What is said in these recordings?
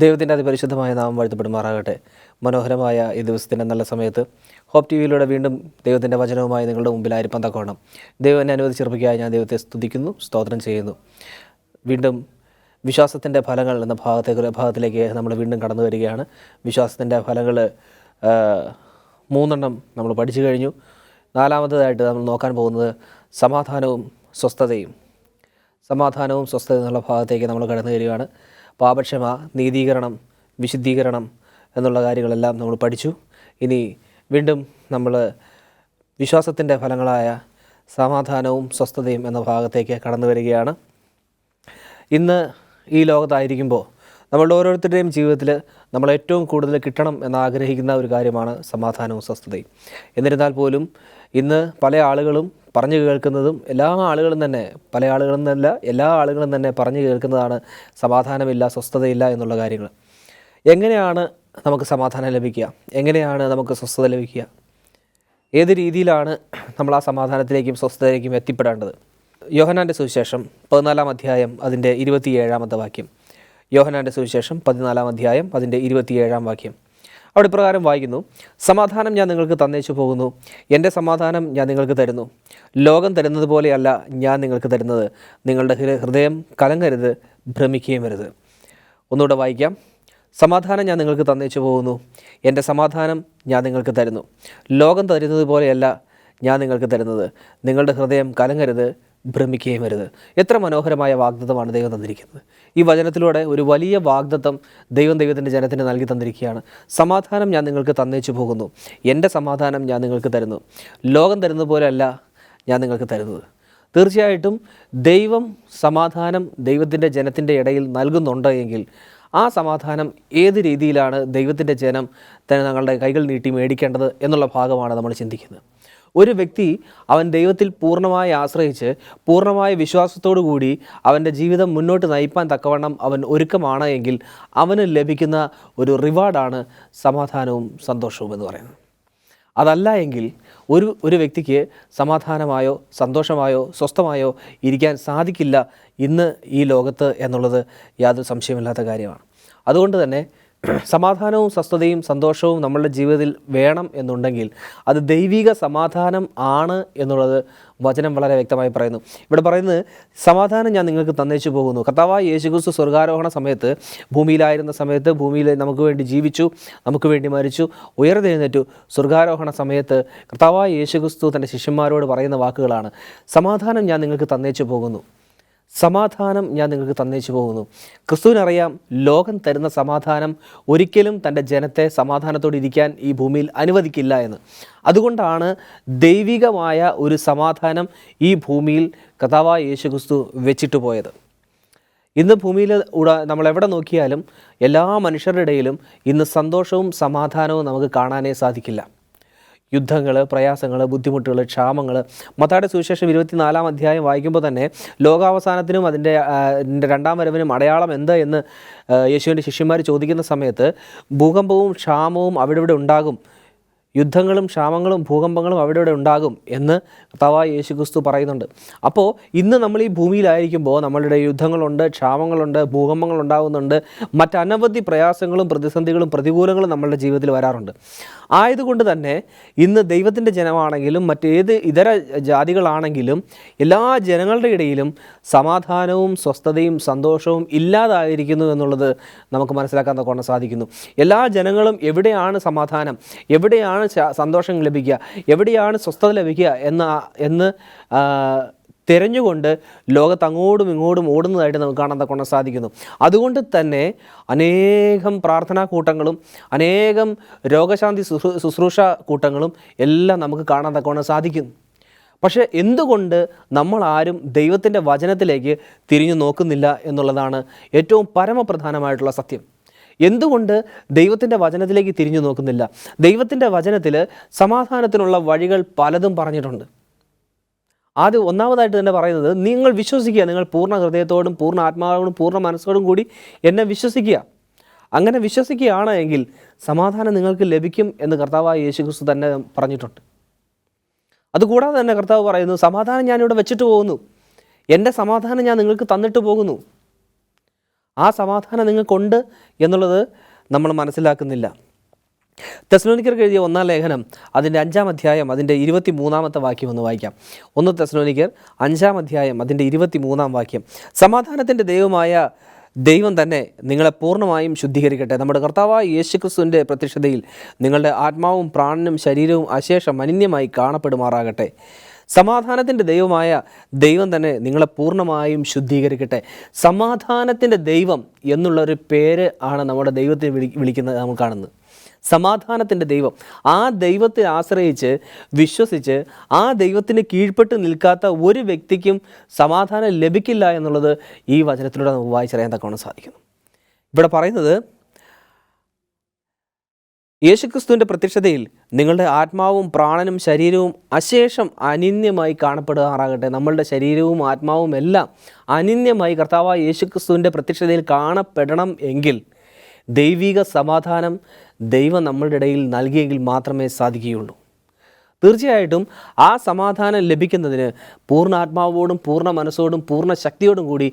ദൈവത്തിൻ്റെ അതിപരിശുദ്ധമായ നാമം വാഴ്ത്തപ്പെടുമാറാകട്ടെ. മനോഹരമായ ഈ ദിവസത്തിൻ്റെ നല്ല സമയത്ത് ഹോപ്പ് ടി വിയിലൂടെ വീണ്ടും ദൈവത്തിൻ്റെ വചനവുമായി നിങ്ങളുടെ മുമ്പിലായിരിക്കാൻ തക്കവണ്ണം ദൈവം എന്നെ അനുവദിച്ചിറപ്പിക്കായി ഞാൻ ദൈവത്തെ സ്തുതിക്കുന്നു, സ്തോത്രം ചെയ്യുന്നു. വീണ്ടും വിശ്വാസത്തിൻ്റെ ഫലങ്ങൾ എന്ന ഭാഗത്തിലേക്ക് നമ്മൾ വീണ്ടും കടന്നു വരികയാണ്. വിശ്വാസത്തിൻ്റെ ഫലങ്ങൾ 3 നമ്മൾ പഠിച്ചു കഴിഞ്ഞു. 4-ാമതായിട്ട് നമ്മൾ നോക്കാൻ പോകുന്നത് സമാധാനവും സ്വസ്ഥതയും. സമാധാനവും സ്വസ്ഥതയും എന്നുള്ള ഭാഗത്തേക്ക് നമ്മൾ കടന്നു വരികയാണ്. പാപക്ഷമ, നീതീകരണം, വിശുദ്ധീകരണം എന്നുള്ള കാര്യങ്ങളെല്ലാം നമ്മൾ പഠിച്ചു. ഇനി വീണ്ടും നമ്മൾ വിശ്വാസത്തിൻ്റെ ഫലങ്ങളായ സമാധാനവും സ്വസ്ഥതയും എന്ന ഭാഗത്തേക്ക് കടന്നു വരികയാണ്. ഇന്ന് ഈ ലോകത്തായിരിക്കുമ്പോൾ നമ്മളുടെ ഓരോരുത്തരുടെയും ജീവിതത്തിൽ നമ്മൾ ഏറ്റവും കൂടുതൽ കിട്ടണം എന്നാഗ്രഹിക്കുന്ന ഒരു കാര്യമാണ് സമാധാനവും സ്വസ്ഥതയും. എന്നിരുന്നാൽ പോലും ഇന്ന് പല ആളുകളും പറഞ്ഞു കേൾക്കുന്നതും എല്ലാ ആളുകളും തന്നെ പറഞ്ഞു കേൾക്കുന്നതാണ് സമാധാനമില്ല, സ്വസ്ഥതയില്ല എന്നുള്ള കാര്യങ്ങൾ. എങ്ങനെയാണ് നമുക്ക് സമാധാനം ലഭിക്കുക? എങ്ങനെയാണ് നമുക്ക് സ്വസ്ഥത ലഭിക്കുക? ഏത് രീതിയിലാണ് നമ്മൾ ആ സമാധാനത്തിലേക്കും സ്വസ്ഥതയിലേക്കും എത്തിപ്പെടേണ്ടത്? യോഹന്നാൻ്റെ സുവിശേഷം 14-ാം അധ്യായം അതിൻ്റെ 27-ാമത്തെ വാക്യം. യോഹന്നാൻ്റെ സുവിശേഷം 14-ാം അധ്യായം അതിൻ്റെ 27-ാം വാക്യം. അവിടെ പ്രകാരം വായിക്കുന്നു: സമാധാനം ഞാൻ നിങ്ങൾക്ക് തന്നേച്ചു പോകുന്നു, എൻ്റെ സമാധാനം ഞാൻ നിങ്ങൾക്ക് തരുന്നു. ലോകം തരുന്നത് പോലെയല്ല ഞാൻ നിങ്ങൾക്ക് തരുന്നത്. നിങ്ങളുടെ ഹൃദയം കലങ്ങരുത്, ഭ്രമിക്കുകയും വരുത്. ഒന്നുകൂടെ വായിക്കാം. സമാധാനം ഞാൻ നിങ്ങൾക്ക് തന്നേച്ചു പോകുന്നു, എൻ്റെ സമാധാനം ഞാൻ നിങ്ങൾക്ക് തരുന്നു. ലോകം തരുന്നത് പോലെയല്ല ഞാൻ നിങ്ങൾക്ക് തരുന്നത്. നിങ്ങളുടെ ഹൃദയം കലങ്ങരുത്, ഭ്രമിക്കുകയും വരുത്. എത്ര മനോഹരമായ വാഗ്ദത്തമാണ് ദൈവം തന്നിരിക്കുന്നത്. ഈ വചനത്തിലൂടെ ഒരു വലിയ വാഗ്ദത്തം ദൈവത്തിൻ്റെ ജനത്തിന് നൽകി തന്നിരിക്കുകയാണ്. സമാധാനം ഞാൻ നിങ്ങൾക്ക് തന്നേച്ചു പോകുന്നു, എൻ്റെ സമാധാനം ഞാൻ നിങ്ങൾക്ക് തരുന്നു. ലോകം തരുന്നത് പോലെയല്ല ഞാൻ നിങ്ങൾക്ക് തരുന്നത്. തീർച്ചയായിട്ടും ദൈവം സമാധാനം ദൈവത്തിൻ്റെ ജനത്തിൻ്റെ ഇടയിൽ നൽകുന്നുണ്ട് എങ്കിൽ ആ സമാധാനം ഏത് രീതിയിലാണ് ദൈവത്തിൻ്റെ ജനം തന്നെ തങ്ങളുടെ കൈകൾ നീട്ടി മേടിക്കേണ്ടത് എന്നുള്ള ഭാഗമാണ് നമ്മൾ ചിന്തിക്കുന്നത്. ഒരു വ്യക്തി അവൻ ദൈവത്തിൽ പൂർണ്ണമായി ആശ്രയിച്ച് പൂർണ്ണമായ വിശ്വാസത്തോടു കൂടി അവൻ്റെ ജീവിതം മുന്നോട്ട് നയിപ്പാൻ തക്കവണ്ണം അവൻ ഒരുക്കമാണ് എങ്കിൽ അവന് ലഭിക്കുന്ന ഒരു റിവാർഡാണ് സമാധാനവും സന്തോഷവും എന്ന് പറയുന്നത്. അതല്ല എങ്കിൽ ഒരു വ്യക്തിക്ക് സമാധാനമായോ സന്തോഷമായോ സ്വസ്ഥമായോ ഇരിക്കാൻ സാധിക്കില്ല ഇന്ന് ഈ ലോകത്ത് എന്നുള്ളത് യാതൊരു സംശയമില്ലാത്ത കാര്യമാണ്. അതുകൊണ്ട് തന്നെ സമാധാനവും സ്വസ്ഥതയും സന്തോഷവും നമ്മളുടെ ജീവിതത്തിൽ വേണം എന്നുണ്ടെങ്കിൽ അത് ദൈവിക സമാധാനം ആണ് എന്നുള്ളത് വചനം വളരെ വ്യക്തമായി പറയുന്നു. ഇവിടെ പറയുന്നത് സമാധാനം ഞാൻ നിങ്ങൾക്ക് തന്നേച്ചു പോകുന്നു. കർത്താവായ യേശുക്രിസ്തു സ്വർഗ്ഗാരോഹണ സമയത്ത് ഭൂമിയിലായിരുന്ന സമയത്ത് ഭൂമിയിൽ നമുക്ക് വേണ്ടി ജീവിച്ചു, നമുക്ക് വേണ്ടി മരിച്ചു, ഉയർത്തെഴുന്നേറ്റു. സ്വർഗ്ഗാരോഹണ സമയത്ത് കർത്താവായ യേശുക്രിസ്തു തൻ്റെ ശിഷ്യന്മാരോട് പറയുന്ന വാക്കുകളാണ്: സമാധാനം ഞാൻ നിങ്ങൾക്ക് തന്നേച്ചു പോകുന്നു, സമാധാനം ഞാൻ നിങ്ങൾക്ക് തന്നേച്ചു പോകുന്നു. ക്രിസ്തുവിനറിയാം ലോകം തരുന്ന സമാധാനം ഒരിക്കലും തൻ്റെ ജനത്തെ സമാധാനത്തോടെ ഇരിക്കാൻ ഈ ഭൂമിയിൽ അനുവദിക്കില്ല എന്ന്. അതുകൊണ്ടാണ് ദൈവികമായ ഒരു സമാധാനം ഈ ഭൂമിയിൽ കർത്താവായ യേശുക്രിസ്തു വെച്ചിട്ട് പോയത്. ഇന്ന് ഭൂമിയിൽ നമ്മളെവിടെ നോക്കിയാലും എല്ലാ മനുഷ്യരുടെ ഇടയിലും ഇന്ന് സന്തോഷവും സമാധാനവും നമുക്ക് കാണാനേ സാധിക്കില്ല. യുദ്ധങ്ങൾ, പ്രയാസങ്ങൾ, ബുദ്ധിമുട്ടുകൾ, ക്ഷാമങ്ങൾ. മത്തായിയുടെ സുവിശേഷം 24-ാം അധ്യായം വായിക്കുമ്പോൾ തന്നെ ലോകാവസാനത്തിനും അതിൻ്റെ 2ാം വരവിനും അടയാളം എന്ത് എന്ന് യേശുവിൻ്റെ ശിഷ്യന്മാർ ചോദിക്കുന്ന സമയത്ത് ഭൂകമ്പവും ക്ഷാമവും അവിടെ ഇവിടെ ഉണ്ടാകും, യുദ്ധങ്ങളും ക്ഷാമങ്ങളും ഭൂകമ്പങ്ങളും അവിടെ ഇവിടെ ഉണ്ടാകും എന്ന് കർത്താവായ യേശുക്രിസ്തു പറയുന്നുണ്ട്. അപ്പോൾ ഇന്ന് നമ്മൾ ഈ ഭൂമിയിലായിരിക്കുമ്പോൾ നമ്മളുടെ യുദ്ധങ്ങളുണ്ട്, ക്ഷാമങ്ങളുണ്ട്, ഭൂകമ്പങ്ങൾ ഉണ്ടാകുന്നുണ്ട്, മറ്റനവധി പ്രയാസങ്ങളും പ്രതിസന്ധികളും പ്രതികൂലങ്ങളും നമ്മളുടെ ജീവിതത്തിൽ വരാറുണ്ട്. ആയതുകൊണ്ട് തന്നെ ഇന്ന് ദൈവത്തിൻ്റെ ജനമാണെങ്കിലും മറ്റേത് ഇതര ജാതികളാണെങ്കിലും എല്ലാ ജനങ്ങളുടെ ഇടയിലും സമാധാനവും സ്വസ്ഥതയും സന്തോഷവും ഇല്ലാതായിരിക്കുന്നു എന്നുള്ളത് നമുക്ക് മനസ്സിലാക്കാൻ തക്കവണ്ണം സാധിക്കുന്നു. എല്ലാ ജനങ്ങളും എവിടെയാണ് സമാധാനം, എവിടെയാണ് സന്തോഷം ലഭിക്കുക, എവിടെയാണ് സ്വസ്ഥത ലഭിക്കുക എന്ന് തിരഞ്ഞുകൊണ്ട് ലോകത്ത് അങ്ങോട്ടും ഇങ്ങോട്ടും ഓടുന്നതായിട്ട് നമുക്ക് കാണാൻ തക്കവണ്ണം സാധിക്കുന്നു. അതുകൊണ്ട് തന്നെ അനേകം പ്രാർത്ഥനാ കൂട്ടങ്ങളും അനേകം രോഗശാന്തി ശുശ്രൂഷ കൂട്ടങ്ങളും എല്ലാം നമുക്ക് കാണാൻ തക്കവണ്ണം സാധിക്കുന്നു. പക്ഷേ എന്തുകൊണ്ട് നമ്മൾ ആരും ദൈവത്തിൻ്റെ വചനത്തിലേക്ക് തിരിഞ്ഞു നോക്കുന്നില്ല എന്നുള്ളതാണ് ഏറ്റവും പരമപ്രധാനമായിട്ടുള്ള സത്യം. എന്തുകൊണ്ട് ദൈവത്തിൻ്റെ വചനത്തിലേക്ക് തിരിഞ്ഞു നോക്കുന്നില്ല? ദൈവത്തിൻ്റെ വചനത്തിൽ സമാധാനത്തിനുള്ള വഴികൾ പലതും പറഞ്ഞിട്ടുണ്ട്. ഒന്നാമതായിട്ട് തന്നെ പറയുന്നത്, നിങ്ങൾ വിശ്വസിക്കുക, നിങ്ങൾ പൂർണ്ണ ഹൃദയത്തോടും പൂർണ്ണ ആത്മാവോടും പൂർണ്ണ മനസ്സോടും കൂടി എന്നെ വിശ്വസിക്കുക. അങ്ങനെ വിശ്വസിക്കുകയാണ് എങ്കിൽ സമാധാനം നിങ്ങൾക്ക് ലഭിക്കും എന്ന് കർത്താവായ യേശുക്രിസ്തു തന്നെ പറഞ്ഞിട്ടുണ്ട്. അതുകൂടാതെ തന്നെ കർത്താവ് പറയുന്നു, സമാധാനം ഞാനിവിടെ വെച്ചിട്ട് പോകുന്നു, എൻ്റെ സമാധാനം ഞാൻ നിങ്ങൾക്ക് തന്നിട്ട് പോകുന്നു. ആ സമാധാനം നിങ്ങൾക്കുണ്ട് എന്നുള്ളത് നമ്മൾ മനസ്സിലാക്കുന്നില്ല. തെസ്സലോനിക്കർക്ക് എഴുതിയ 1-ാം ലേഖനം അതിൻ്റെ 5-ാം അധ്യായം അതിൻ്റെ 23-ാമത്തെ വാക്യം ഒന്ന് വായിക്കാം. 1 തെസ്സലോനിക്കർ 5-ാം അധ്യായം അതിൻ്റെ 23-ാം വാക്യം. സമാധാനത്തിൻ്റെ ദൈവമായ ദൈവം തന്നെ നിങ്ങളെ പൂർണ്ണമായും ശുദ്ധീകരിക്കട്ടെ. നമ്മുടെ കർത്താവായ യേശുക്രിസ്തുവിൻ്റെ പ്രത്യക്ഷതയിൽ നിങ്ങളുടെ ആത്മാവും പ്രാണനും ശരീരവും അശേഷം അനിന്യമായി കാണപ്പെടുമാറാകട്ടെ. സമാധാനത്തിൻ്റെ ദൈവമായ ദൈവം തന്നെ നിങ്ങളെ പൂർണ്ണമായും ശുദ്ധീകരിക്കട്ടെ. സമാധാനത്തിൻ്റെ ദൈവം എന്നുള്ളൊരു പേര് ആണ് നമ്മുടെ ദൈവത്തെ വിളിക്കുന്നത് നമ്മൾ കാണുന്നത്. സമാധാനത്തിൻ്റെ ദൈവം. ആ ദൈവത്തെ ആശ്രയിച്ച് വിശ്വസിച്ച് ആ ദൈവത്തിന് കീഴ്പ്പെട്ട് നിൽക്കാത്ത ഒരു വ്യക്തിക്കും സമാധാനം ലഭിക്കില്ല എന്നുള്ളത് ഈ വചനത്തിലൂടെ നമുക്ക് വായിച്ചറിയാൻ തക്കവണ്ണം സാധിക്കുന്നു. ഇവിടെ പറയുന്നത് യേശുക്രിസ്തുവിൻ്റെ പ്രത്യക്ഷതയിൽ നിങ്ങളുടെ ആത്മാവും പ്രാണനും ശരീരവും അശേഷം അനിന്യമായി കാണപ്പെടുമാറാകട്ടെ. നമ്മളുടെ ശരീരവും ആത്മാവും എല്ലാം അനിന്യമായി കർത്താവായ യേശുക്രിസ്തുവിൻ്റെ പ്രത്യക്ഷതയിൽ കാണപ്പെടണം എങ്കിൽ ദൈവിക സമാധാനം ദൈവം നമ്മളുടെ ഇടയിൽ നൽകിയെങ്കിൽ മാത്രമേ സാധിക്കുകയുള്ളൂ. തീർച്ചയായിട്ടും ആ സമാധാനം ലഭിക്കുന്നതിന് പൂർണ്ണ ആത്മാവോടും പൂർണ്ണ മനസ്സോടും പൂർണ്ണ ശക്തിയോടും കൂടി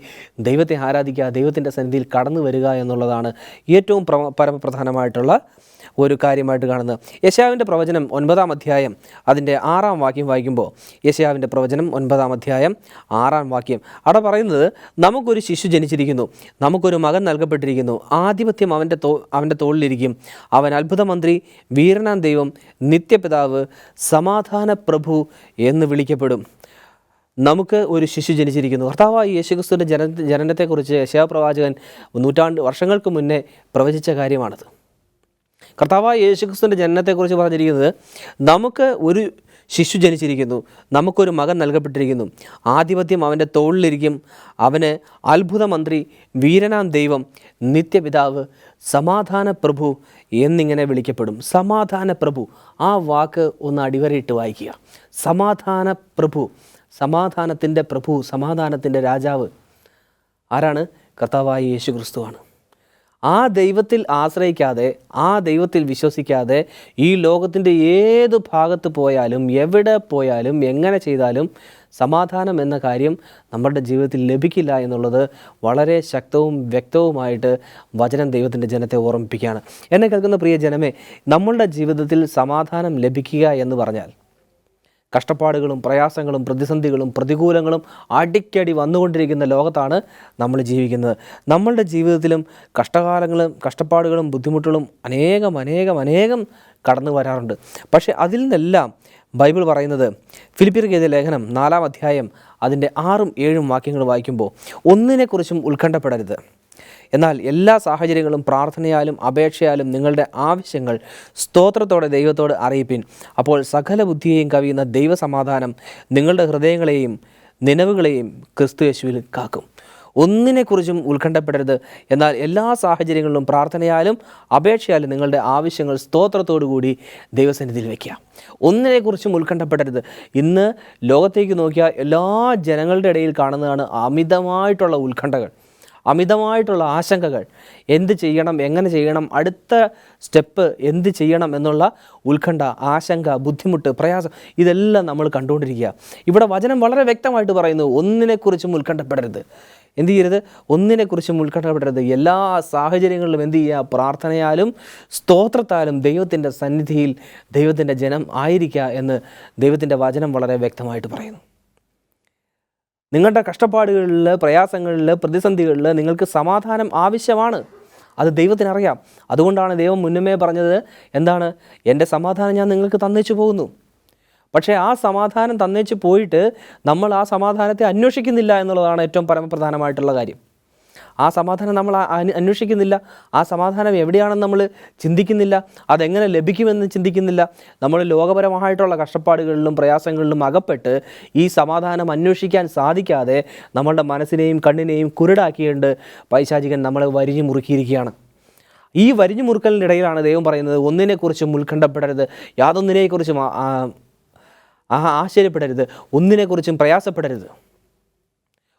ദൈവത്തെ ആരാധിക്കുക, ദൈവത്തിൻ്റെ സന്നിധിയിൽ കടന്നു വരിക എന്നുള്ളതാണ് ഏറ്റവും പരമപ്രധാനമായിട്ടുള്ള ഒരു കാര്യമായിട്ട് കാണുന്നത്. യെശയ്യാവിൻ്റെ പ്രവചനം 9-ാം അധ്യായം അതിൻ്റെ 6-ാം വാക്യം വായിക്കുമ്പോൾ, യെശയ്യാവിൻ്റെ പ്രവചനം 9-ാം അധ്യായം 6-ാം വാക്യം അവിടെ പറയുന്നത്, നമുക്കൊരു ശിശു ജനിച്ചിരിക്കുന്നു, നമുക്കൊരു മകൻ നൽകപ്പെട്ടിരിക്കുന്നു, ആധിപത്യം അവൻ്റെ തോളിലിരിക്കും, അവൻ അത്ഭുതമന്ത്രി, വീരനാം ദൈവം, നിത്യപിതാവ്, സമാധാന പ്രഭു എന്ന് വിളിക്കപ്പെടും. നമുക്ക് ഒരു ശിശു ജനിച്ചിരിക്കുന്നു. കർത്താവായ യേശുക്രിസ്തുവിൻ്റെ ജനനത്തെക്കുറിച്ച് യെശയ്യാ പ്രവാചകൻ വർഷങ്ങൾക്ക് മുന്നേ പ്രവചിച്ച കാര്യമാണത്. കർത്താവായ യേശുക്രിസ്തുവിൻ്റെ ജനനത്തെക്കുറിച്ച് പറഞ്ഞിരിക്കുന്നത്, നമുക്ക് ഒരു ശിശു ജനിച്ചിരിക്കുന്നു, നമുക്കൊരു മകൻ നൽകപ്പെട്ടിരിക്കുന്നു, ആധിപത്യം അവൻ്റെ തോളിലിരിക്കും, അവന് അത്ഭുതമന്ത്രി, വീരനാം ദൈവം, നിത്യപിതാവ്, സമാധാന പ്രഭു എന്നിങ്ങനെ വിളിക്കപ്പെടും. സമാധാന പ്രഭു, ആ വാക്ക് ഒന്ന് അടിവരയിട്ട് വായിക്കുക. സമാധാന പ്രഭു, സമാധാനത്തിൻ്റെ പ്രഭു, സമാധാനത്തിൻ്റെ രാജാവ് ആരാണ്? കർത്താവായ യേശുക്രിസ്തുവാണ്. ആ ദൈവത്തിൽ ആശ്രയിക്കാതെ, ആ ദൈവത്തിൽ വിശ്വസിക്കാതെ ഈ ലോകത്തിൻ്റെ ഏത് ഭാഗത്ത് പോയാലും എവിടെ പോയാലും എങ്ങനെ ചെയ്താലും സമാധാനം എന്ന കാര്യം നമ്മുടെ ജീവിതത്തിൽ ലഭിക്കില്ല എന്നുള്ളത് വളരെ ശക്തവും വ്യക്തവുമായിട്ട് വചനം ദൈവത്തിൻ്റെ ജനത്തെ ഓർമ്മിപ്പിക്കുകയാണ്. എന്നെ കേൾക്കുന്ന പ്രിയ ജനമേ, നമ്മളുടെ ജീവിതത്തിൽ സമാധാനം ലഭിക്കുക എന്ന് പറഞ്ഞാൽ കഷ്ടപ്പാടുകളും പ്രയാസങ്ങളും പ്രതിസന്ധികളും പ്രതികൂലങ്ങളും അടിക്കടി വന്നുകൊണ്ടിരിക്കുന്ന ലോകത്താണ് നമ്മൾ ജീവിക്കുന്നത്. നമ്മളുടെ ജീവിതത്തിലും കഷ്ടപ്പാടുകളും ബുദ്ധിമുട്ടുകളും അനേകം കടന്നു വരാറുണ്ട്. പക്ഷേ അതിൽ നിന്നെല്ലാം ബൈബിൾ പറയുന്നത്, ഫിലിപ്പിയർക്ക് എഴുതിയ ലേഖനം 4-ാം അധ്യായം അതിൻ്റെ 6-ഉം 7-ഉം വാക്യങ്ങൾ വായിക്കുമ്പോൾ, ഒന്നിനെക്കുറിച്ചും ഉത്കണ്ഠപ്പെടരുത്, എന്നാൽ എല്ലാ സാഹചര്യങ്ങളും പ്രാർത്ഥനയാലും അപേക്ഷയാലും നിങ്ങളുടെ ആവശ്യങ്ങൾ സ്തോത്രത്തോടെ ദൈവത്തോട് അറിയിപ്പിൻ. അപ്പോൾ സകല ബുദ്ധിയെയും കവിയുന്ന ദൈവസമാധാനം നിങ്ങളുടെ ഹൃദയങ്ങളെയും നിലവുകളെയും ക്രിസ്തു യേശുവിൽ കാക്കും. ഒന്നിനെക്കുറിച്ചും ഉത്കണ്ഠപ്പെടരുത്, എന്നാൽ എല്ലാ സാഹചര്യങ്ങളിലും പ്രാർത്ഥനയാലും അപേക്ഷയാലും നിങ്ങളുടെ ആവശ്യങ്ങൾ സ്തോത്രത്തോടു കൂടി ദൈവസന്നിധിയിൽ വയ്ക്കുക. ഒന്നിനെക്കുറിച്ചും ഉത്കണ്ഠപ്പെടരുത്. ഇന്ന് ലോകത്തേക്ക് നോക്കിയാൽ എല്ലാ ജനങ്ങളുടെ ഇടയിൽ കാണുന്നതാണ് അമിതമായിട്ടുള്ള ഉത്കണ്ഠകൾ, അമിതമായിട്ടുള്ള ആശങ്കകൾ. എന്ത് ചെയ്യണം, എങ്ങനെ ചെയ്യണം, അടുത്ത സ്റ്റെപ്പ് എന്ത് ചെയ്യണം എന്നുള്ള ഉത്കണ്ഠ, ആശങ്ക, ബുദ്ധിമുട്ട്, പ്രയാസം, ഇതെല്ലാം നമ്മൾ കണ്ടുകൊണ്ടിരിക്കുക. ഇവിടെ വചനം വളരെ വ്യക്തമായിട്ട് പറയുന്നു, ഒന്നിനെക്കുറിച്ചും ഉത്കണ്ഠപ്പെടരുത്. എന്ത് ചെയ്യരുത്? ഒന്നിനെക്കുറിച്ചും ഉത്കണ്ഠപ്പെടരുത്. എല്ലാ സാഹചര്യങ്ങളിലും എന്ത് ചെയ്യുക? പ്രാർത്ഥനയാലും സ്തോത്രത്താലും ദൈവത്തിൻ്റെ സന്നിധിയിൽ ദൈവത്തിൻ്റെ ജനം ആയിരിക്കുക എന്ന് ദൈവത്തിൻ്റെ വചനം വളരെ വ്യക്തമായിട്ട് പറയുന്നു. നിങ്ങളുടെ കഷ്ടപ്പാടുകളിൽ, പ്രയാസങ്ങളിൽ, പ്രതിസന്ധികളിൽ നിങ്ങൾക്ക് സമാധാനം ആവശ്യമാണ്. അത് ദൈവത്തിനറിയാം. അതുകൊണ്ടാണ് ദൈവം മുന്നമേ പറഞ്ഞത് എന്താണ്? എൻ്റെ സമാധാനം ഞാൻ നിങ്ങൾക്ക് തന്നേച്ചു പോകുന്നു. പക്ഷേ ആ സമാധാനം തന്നേച്ച് പോയിട്ട് നമ്മൾ ആ സമാധാനത്തെ അന്വേഷിക്കുന്നില്ല എന്നുള്ളതാണ് ഏറ്റവും പരമപ്രധാനമായിട്ടുള്ള കാര്യം. ആ സമാധാനം നമ്മൾ അന്വേഷിക്കുന്നില്ല. ആ സമാധാനം എവിടെയാണെന്ന് നമ്മൾ ചിന്തിക്കുന്നില്ല. അതെങ്ങനെ ലഭിക്കുമെന്ന് ചിന്തിക്കുന്നില്ല. നമ്മൾ ലോകപരമായിട്ടുള്ള കഷ്ടപ്പാടുകളിലും പ്രയാസങ്ങളിലും അകപ്പെട്ട് ഈ സമാധാനം അന്വേഷിക്കാൻ സാധിക്കാതെ നമ്മളുടെ മനസ്സിനെയും കണ്ണിനെയും കുരുടാക്കിയുണ്ട് പൈശാചികൻ നമ്മളെ വരിഞ്ഞു മുറുക്കിയിരിക്കുകയാണ്. ഈ വരിഞ്ഞു മുറുക്കലിനിടയിലാണ് ദൈവം പറയുന്നത്, ഒന്നിനെക്കുറിച്ചും ഉത്കണ്ഠപ്പെടരുത്, യാതൊന്നിനെക്കുറിച്ചും ആശ്ചര്യപ്പെടരുത്, ഒന്നിനെക്കുറിച്ചും പ്രയാസപ്പെടരുത്.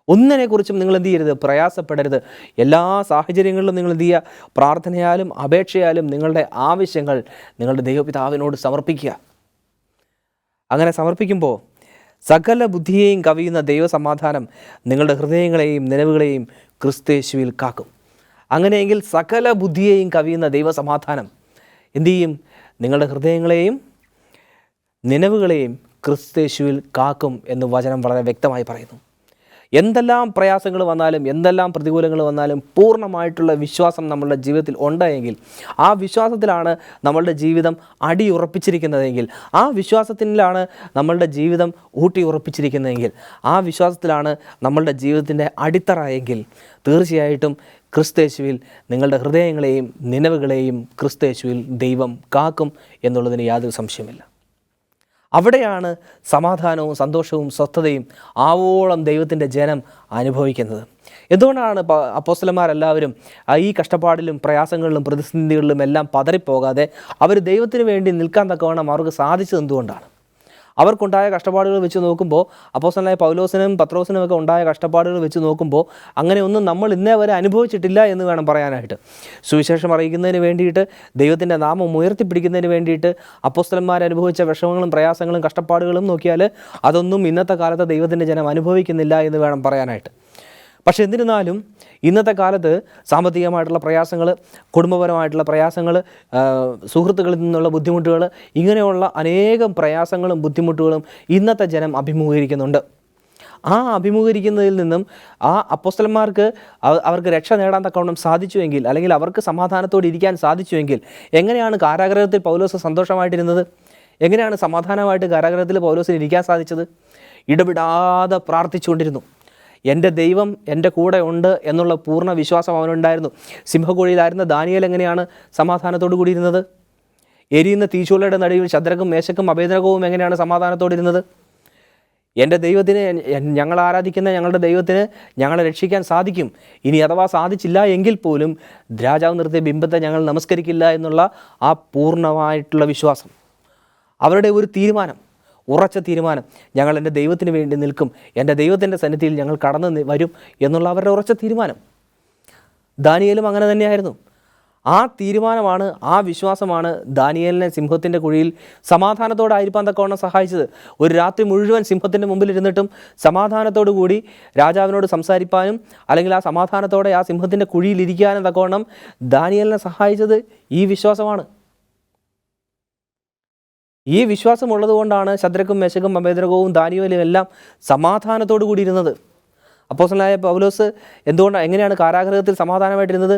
ഒന്നിനെക്കുറിച്ചും നിങ്ങൾ എന്ത് ചെയ്യരുത്? പ്രയാസപ്പെടരുത്. എല്ലാ സാഹചര്യങ്ങളിലും നിങ്ങൾ എന്ത് ചെയ്യുക? പ്രാർത്ഥനയാലും അപേക്ഷയാലും നിങ്ങളുടെ ആവശ്യങ്ങൾ നിങ്ങളുടെ ദൈവപിതാവിനോട് സമർപ്പിക്കുക. അങ്ങനെ സമർപ്പിക്കുമ്പോൾ സകല ബുദ്ധിയെയും കവിയുന്ന ദൈവസമാധാനം നിങ്ങളുടെ ഹൃദയങ്ങളെയും നിലവുകളെയും ക്രിസ്തു യേശുവിൽ കാക്കും. അങ്ങനെയെങ്കിൽ സകല ബുദ്ധിയെയും കവിയുന്ന ദൈവസമാധാനം എന്തു ചെയ്യും? നിങ്ങളുടെ ഹൃദയങ്ങളെയും നിലവുകളെയും ക്രിസ്തയേശുവിൽ കാക്കും എന്ന് വചനം വളരെ വ്യക്തമായി പറയുന്നു. എന്തെല്ലാം പ്രയാസങ്ങൾ വന്നാലും എന്തെല്ലാം പ്രതികൂലങ്ങൾ വന്നാലും പൂർണ്ണമായിട്ടുള്ള വിശ്വാസം നമ്മളുടെ ജീവിതത്തിൽ ഉണ്ടെങ്കിൽ, ആ വിശ്വാസത്തിലാണ് നമ്മളുടെ ജീവിതം അടിയുറപ്പിച്ചിരിക്കുന്നതെങ്കിൽ, ആ വിശ്വാസത്തിലാണ് നമ്മളുടെ ജീവിതം ഊട്ടിയുറപ്പിച്ചിരിക്കുന്നതെങ്കിൽ, ആ വിശ്വാസത്തിലാണ് നമ്മളുടെ ജീവിതത്തിൻ്റെ അടിത്തറ എങ്കിൽ, തീർച്ചയായിട്ടും ക്രിസ്തയേശുവിൽ നിങ്ങളുടെ ഹൃദയങ്ങളെയും നിലവുകളെയും ക്രിസ്തയേശുവിൽ ദൈവം കാക്കും എന്നുള്ളതിന് യാതൊരു സംശയമില്ല. അവിടെയാണ് സമാധാനവും സന്തോഷവും സ്വസ്ഥതയും ആവോളം ദൈവത്തിൻ്റെ ജനം അനുഭവിക്കുന്നത്. എന്തുകൊണ്ടാണ് അപ്പോസ്തലന്മാരെല്ലാവരും ഈ കഷ്ടപ്പാടിലും പ്രയാസങ്ങളിലും പ്രതിസന്ധികളിലും എല്ലാം പതറിപ്പോകാതെ അവർ ദൈവത്തിന് വേണ്ടി നിൽക്കാൻ തക്കവണ്ണം അവർക്ക് സാധിച്ചത് എന്തുകൊണ്ടാണ്? അവർക്കുണ്ടായ കഷ്ടപ്പാടുകൾ വെച്ച് നോക്കുമ്പോൾ, അപ്പോസ്തലനായ പൗലോസിനും പത്രോസിനും ഒക്കെ ഉണ്ടായ കഷ്ടപ്പാടുകൾ വെച്ച് നോക്കുമ്പോൾ അങ്ങനെയൊന്നും നമ്മൾ ഇന്നേ വരെ അനുഭവിച്ചിട്ടില്ല എന്ന് വേണം പറയാനായിട്ട്. സുവിശേഷം അറിയിക്കുന്നതിന് വേണ്ടിയിട്ട്, ദൈവത്തിൻ്റെ നാമം ഉയർത്തിപ്പിടിക്കുന്നതിന് വേണ്ടിയിട്ട് അപ്പോസ്തലന്മാർ അനുഭവിച്ച വിഷമങ്ങളും പ്രയാസങ്ങളും കഷ്ടപ്പാടുകളും നോക്കിയാൽ അതൊന്നും ഇന്നത്തെ കാലത്ത് ദൈവത്തിൻ്റെ ജനം അനുഭവിക്കുന്നില്ല എന്ന് വേണം പറയാനായിട്ട്. പക്ഷെ എന്നിരുന്നാലും ഇന്നത്തെ കാലത്ത് സാമ്പത്തികമായിട്ടുള്ള പ്രയാസങ്ങൾ, കുടുംബപരമായിട്ടുള്ള പ്രയാസങ്ങൾ, സുഹൃത്തുക്കളിൽ നിന്നുള്ള ബുദ്ധിമുട്ടുകൾ, ഇങ്ങനെയുള്ള അനേകം പ്രയാസങ്ങളും ബുദ്ധിമുട്ടുകളും ഇന്നത്തെ ജനം അഭിമുഖീകരിക്കുന്നുണ്ട്. ആ അഭിമുഖീകരിക്കുന്നതിൽ നിന്നും ആ അപ്പോസ്തലന്മാർക്ക് അവർക്ക് രക്ഷ നേടാൻ തക്കവണ്ണം സാധിച്ചുവെങ്കിൽ, അല്ലെങ്കിൽ അവർക്ക് സമാധാനത്തോടെ ഇരിക്കാൻ സാധിച്ചുവെങ്കിൽ, എങ്ങനെയാണ് കാരാഗൃഹത്തിൽ പൗലോസ് സന്തോഷമായിട്ടിരുന്നത്? എങ്ങനെയാണ് സമാധാനമായിട്ട് കാരാഗൃഹത്തിൽ പൗലോസിന് ഇരിക്കാൻ സാധിച്ചത്? ഇടപെടാതെ പ്രാർത്ഥിച്ചുകൊണ്ടിരുന്നു. എൻ്റെ ദൈവം എൻ്റെ കൂടെ ഉണ്ട് എന്നുള്ള പൂർണ്ണ വിശ്വാസം അവനുണ്ടായിരുന്നു. സിംഹക്കുഴിയിലായിരുന്ന ദാനിയേൽ എങ്ങനെയാണ് സമാധാനത്തോടു കൂടി ഇരുന്നത്? എരിയുന്ന തീച്ചൂളയുടെ നടുവിൽ ശദ്രക്കും മേശക്കും അബേദ്നെഗോവും എങ്ങനെയാണ് സമാധാനത്തോടെ ഇരുന്നത്? എൻ്റെ ദൈവത്തിന്, ഞങ്ങൾ ആരാധിക്കുന്ന ഞങ്ങളുടെ ദൈവത്തിന് ഞങ്ങളെ രക്ഷിക്കാൻ സാധിക്കും. ഇനി അഥവാ സാധിച്ചില്ല എങ്കിൽ പോലും രാജാവ് നിർത്തിയ ബിംബത്തെ ഞങ്ങൾ നമസ്കരിക്കില്ല എന്നുള്ള ആ പൂർണ്ണമായിട്ടുള്ള വിശ്വാസം, അവരുടെ ഒരു തീരുമാനം, ഉറച്ച തീരുമാനം, ഞങ്ങൾ എൻ്റെ ദൈവത്തിന് വേണ്ടി നിൽക്കും, എൻ്റെ ദൈവത്തിൻ്റെ സന്നിധിയിൽ ഞങ്ങൾ കടന്നു വരും എന്നുള്ള അവരുടെ ഉറച്ച തീരുമാനം. ദാനിയേലും അങ്ങനെ തന്നെയായിരുന്നു. ആ തീരുമാനമാണ്, ആ വിശ്വാസമാണ് ദാനിയേലിനെ സിംഹത്തിൻ്റെ കുഴിയിൽ സമാധാനത്തോടെ ആയിരിക്കാൻ തക്കവണ്ണം സഹായിച്ചത്. ഒരു രാത്രി മുഴുവൻ സിംഹത്തിൻ്റെ മുമ്പിലിരുന്നിട്ടും സമാധാനത്തോടു കൂടി രാജാവിനോട് സംസാരിപ്പാനും, അല്ലെങ്കിൽ ആ സമാധാനത്തോടെ ആ സിംഹത്തിൻ്റെ കുഴിയിലിരിക്കാനും തക്കവണ്ണം ദാനിയേലിനെ സഹായിച്ചത് ഈ വിശ്വാസമാണ്. ഈ വിശ്വാസമുള്ളത് കൊണ്ടാണ് ശദ്രക്കും മേശക്കും അബേദ്നെഗോവും ദാനിയേലും എല്ലാം സമാധാനത്തോടു കൂടി ഇരുന്നത്. അപ്പോസ്തലനായ പൗലോസ് എങ്ങനെയാണ് കാരാഗൃഹത്തിൽ സമാധാനമായിട്ടിരുന്നത്?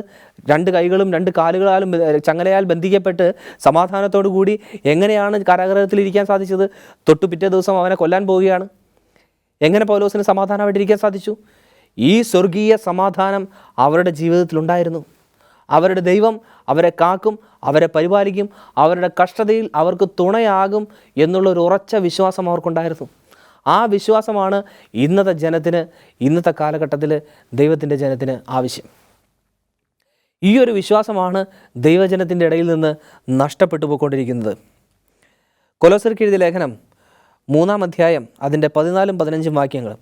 2 കൈകളും 2 കാലുകളാലും ചങ്ങലയാൽ ബന്ധിക്കപ്പെട്ട് സമാധാനത്തോടു കൂടി എങ്ങനെയാണ് കാരാഗൃഹത്തിൽ ഇരിക്കാൻ സാധിച്ചത്? തൊട്ടു പിറ്റേ ദിവസം അവനെ കൊല്ലാൻ പോവുകയാണ്. എങ്ങനെ പൗലോസിന് സമാധാനമായിട്ടിരിക്കാൻ സാധിച്ചു? ഈ സ്വർഗീയ സമാധാനം അവരുടെ ജീവിതത്തിലുണ്ടായിരുന്നു. അവരുടെ ദൈവം അവരെ കാക്കും, അവരെ പരിപാലിക്കും, അവരുടെ കഷ്ടതയിൽ അവർക്ക് തുണയാകും എന്നുള്ളൊരു ഉറച്ച വിശ്വാസം അവർക്കുണ്ടായിരുന്നു. ആ വിശ്വാസമാണ് ഇന്നത്തെ ജനത്തിന്, ഇന്നത്തെ കാലഘട്ടത്തിൽ ദൈവത്തിൻ്റെ ജനത്തിന് ആവശ്യം. ഈ ഒരു വിശ്വാസമാണ് ദൈവജനത്തിൻ്റെ ഇടയിൽ നിന്ന് നഷ്ടപ്പെട്ടു പോയിക്കൊണ്ടിരിക്കുന്നത്. കൊലോസ്യർക്ക് എഴുതിയ ലേഖനം 3-ാം അധ്യായം അതിൻ്റെ 14-15 വാക്യങ്ങൾ.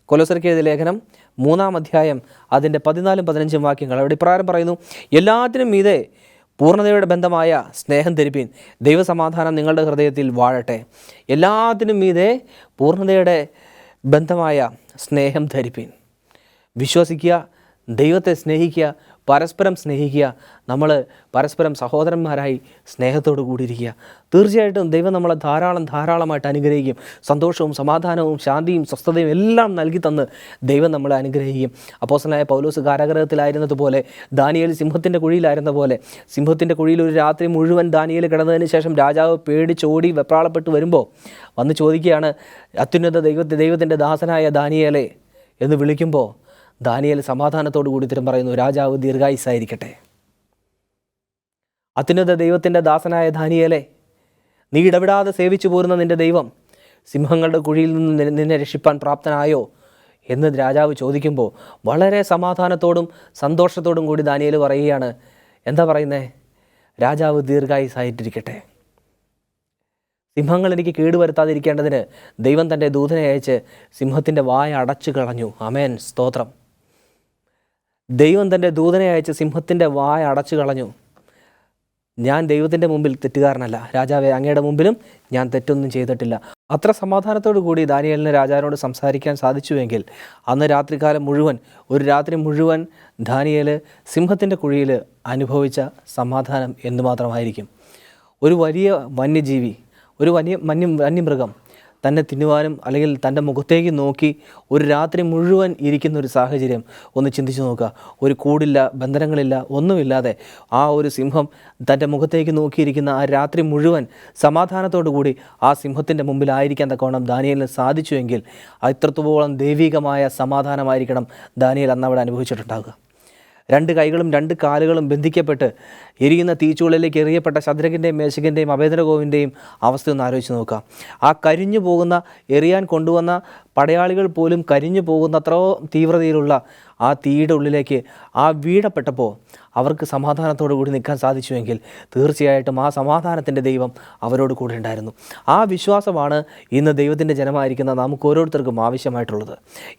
കൊലോസ്യർക്ക് എഴുതിയ ലേഖനം 3-ാം അധ്യായം അതിൻ്റെ 14-15 വാക്യങ്ങൾ. അവിടെ ഇപ്രകാരം പറയുന്നു: എല്ലാത്തിനും മീതെ പൂർണ്ണതയുടെ ബന്ധമായ സ്നേഹം ധരിപ്പീൻ, ദൈവസമാധാനം നിങ്ങളുടെ ഹൃദയത്തിൽ വാഴട്ടെ. എല്ലാത്തിനും മീതെ പൂർണ്ണതയുടെ ബന്ധമായ സ്നേഹം ധരിപ്പീൻ. വിശ്വസിക്കുക, ദൈവത്തെ സ്നേഹിക്കുക, പരസ്പരം സ്നേഹിക്കുക, നമ്മൾ പരസ്പരം സഹോദരന്മാരായി സ്നേഹത്തോടു കൂടിയിരിക്കുക. തീർച്ചയായിട്ടും ദൈവം നമ്മളെ ധാരാളമായിട്ട് അനുഗ്രഹിക്കും. സന്തോഷവും സമാധാനവും ശാന്തിയും സ്വസ്ഥതയും എല്ലാം നൽകി തന്ന് ദൈവം നമ്മളെ അനുഗ്രഹിക്കും. അപ്പോസ്തലനായ പൗലോസ് കാരാഗൃഹത്തിലായിരുന്നതുപോലെ, ദാനിയേൽ സിംഹത്തിൻ്റെ കുഴിയിലായിരുന്ന പോലെ, സിംഹത്തിൻ്റെ കുഴിയിൽ ഒരു രാത്രി മുഴുവൻ ദാനിയേൽ കിടന്നതിന് ശേഷം രാജാവ് പേടിച്ചോടി വെപ്രാളപ്പെട്ട് വരുമ്പോൾ വന്ന് ചോദിക്കുകയാണ്, അത്യുന്നത ദൈവത്തിൻ്റെ ദാസനായ ദാനിയേലേ എന്ന് വിളിക്കുമ്പോൾ ദാനിയേൽ സമാധാനത്തോടു കൂടി ഉത്തരം പറയുന്നു: രാജാവ് ദീർഘായുസ്സായിരിക്കട്ടെ. അത്യുന്നത ദൈവത്തിൻ്റെ ദാസനായ ദാനിയേലേ, നീ ഇടപെടാതെ സേവിച്ചു പോരുന്ന നിൻ്റെ ദൈവം സിംഹങ്ങളുടെ കുഴിയിൽ നിന്ന് നിന്നെ രക്ഷിപ്പാൻ പ്രാപ്തനായോ എന്ന് രാജാവ് ചോദിക്കുമ്പോൾ വളരെ സമാധാനത്തോടും സന്തോഷത്തോടും കൂടി ദാനിയേൽ പറയുകയാണ്. എന്താ പറയുന്നത്? രാജാവ് ദീർഘായുസ്സായിട്ടിരിക്കട്ടെ. സിംഹങ്ങൾ എനിക്ക് കേടുവരുത്താതിരിക്കേണ്ടതിന് ദൈവം തൻ്റെ ദൂതനെ അയച്ച് സിംഹത്തിൻ്റെ വായ അടച്ചു കളഞ്ഞു. ആമേൻ, സ്തോത്രം. ദൈവം തൻ്റെ ദൂതനെ അയച്ച് സിംഹത്തിൻ്റെ വായ അടച്ചു കളഞ്ഞു. ഞാൻ ദൈവത്തിൻ്റെ മുമ്പിൽ തെറ്റുകാരനല്ല, രാജാവേ അങ്ങയുടെ മുമ്പിലും ഞാൻ തെറ്റൊന്നും ചെയ്തിട്ടില്ല. അത്ര സമാധാനത്തോടു കൂടി ദാനിയേലിന് രാജാവിനോട് സംസാരിക്കാൻ സാധിച്ചുവെങ്കിൽ അന്ന് രാത്രികാലം മുഴുവൻ, ഒരു രാത്രി മുഴുവൻ ദാനിയേൽ സിംഹത്തിൻ്റെ കുഴിയിൽ അനുഭവിച്ച സമാധാനം എന്തുമാത്രമായിരിക്കും. ഒരു വലിയ വന്യജീവി, ഒരു വന്യമൃഗം തന്നെ തിന്നുവാനും അല്ലെങ്കിൽ തൻ്റെ മുഖത്തേക്ക് നോക്കി ഒരു രാത്രി മുഴുവൻ ഇരിക്കുന്ന ഒരു സാഹചര്യം ഒന്ന് ചിന്തിച്ചു നോക്കുക. ഒരു കൂടില്ല, ബന്ധനങ്ങളില്ല, ഒന്നുമില്ലാതെ ആ ഒരു സിംഹം തൻ്റെ മുഖത്തേക്ക് നോക്കിയിരിക്കുന്ന ആ രാത്രി മുഴുവൻ സമാധാനത്തോടു കൂടി ആ സിംഹത്തിൻ്റെ മുമ്പിലായിരിക്കാൻ തക്കവണ്ണം ദാനിയേലിന് സാധിച്ചുവെങ്കിൽ ഇത്രത്തോളം ദൈവികമായ സമാധാനമായിരിക്കണം ദാനിയേൽ അന്നവിടെ അനുഭവിച്ചിട്ടുണ്ടാകുക. 2 കൈകളും 2 കാലുകളും ബന്ധിക്കപ്പെട്ട് എരിയുന്ന തീച്ചൂളയിലേക്ക് എറിയപ്പെട്ട ശദ്രക്കിൻ്റെയും മേശക്കിൻ്റെയും അബേദ്നെഗോവിൻ്റെയും അവസ്ഥയൊന്ന് ആലോചിച്ച് നോക്കാം. ആ കരിഞ്ഞു പോകുന്ന, എറിയാൻ കൊണ്ടുവന്ന പടയാളികൾ പോലും കരിഞ്ഞു പോകുന്നത്രോ തീവ്രതയിലുള്ള ആ തീയുടെ ഉള്ളിലേക്ക് ആ വീഴപ്പെട്ടപ്പോൾ അവർക്ക് സമാധാനത്തോടു കൂടി നിൽക്കാൻ സാധിച്ചുവെങ്കിൽ തീർച്ചയായിട്ടും ആ സമാധാനത്തിൻ്റെ ദൈവം അവരോട് കൂടെ ഉണ്ടായിരുന്നു. ആ വിശ്വാസമാണ് ഇന്ന് ദൈവത്തിൻ്റെ ജനമായിരിക്കുന്ന നമുക്ക് ഓരോരുത്തർക്കും ആവശ്യമായിട്ടുള്ളത്.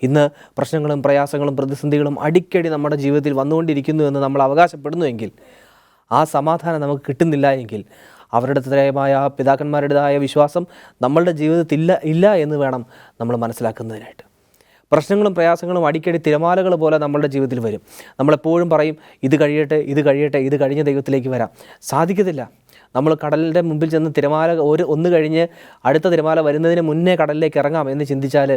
ഇന്ന് പ്രശ്നങ്ങളും പ്രയാസങ്ങളും പ്രതിസന്ധികളും അടിക്കടി നമ്മുടെ ജീവിതത്തിൽ വന്നുകൊണ്ടിരിക്കുന്നു എന്ന് നമ്മൾ അവകാശപ്പെടുന്നുവെങ്കിൽ ആ സമാധാനം നമുക്ക് കിട്ടുന്നില്ല എങ്കിൽ അവരുടേതായ പിതാക്കന്മാരുടേതായ വിശ്വാസം നമ്മളുടെ ജീവിതത്തിൽ ഇല്ല എന്ന് വേണം നമ്മൾ മനസ്സിലാക്കുന്നതിനായിട്ട്. പ്രശ്നങ്ങളും പ്രയാസങ്ങളും അടിക്കടി തിരമാലകൾ പോലെ നമ്മളുടെ ജീവിതത്തിൽ വരും. നമ്മളെപ്പോഴും പറയും ഇത് കഴിയട്ടെ, ഇത് കഴിയട്ടെ, ഇത് കഴിഞ്ഞ് ദൈവത്തിലേക്ക് വരാം. സാധിക്കത്തില്ല. നമ്മൾ കടലിൻ്റെ മുമ്പിൽ ചെന്ന് തിരമാല ഒന്ന് കഴിഞ്ഞ് അടുത്ത തിരമാല വരുന്നതിന് മുന്നേ കടലിലേക്ക് ഇറങ്ങാം എന്ന് ചിന്തിച്ചാൽ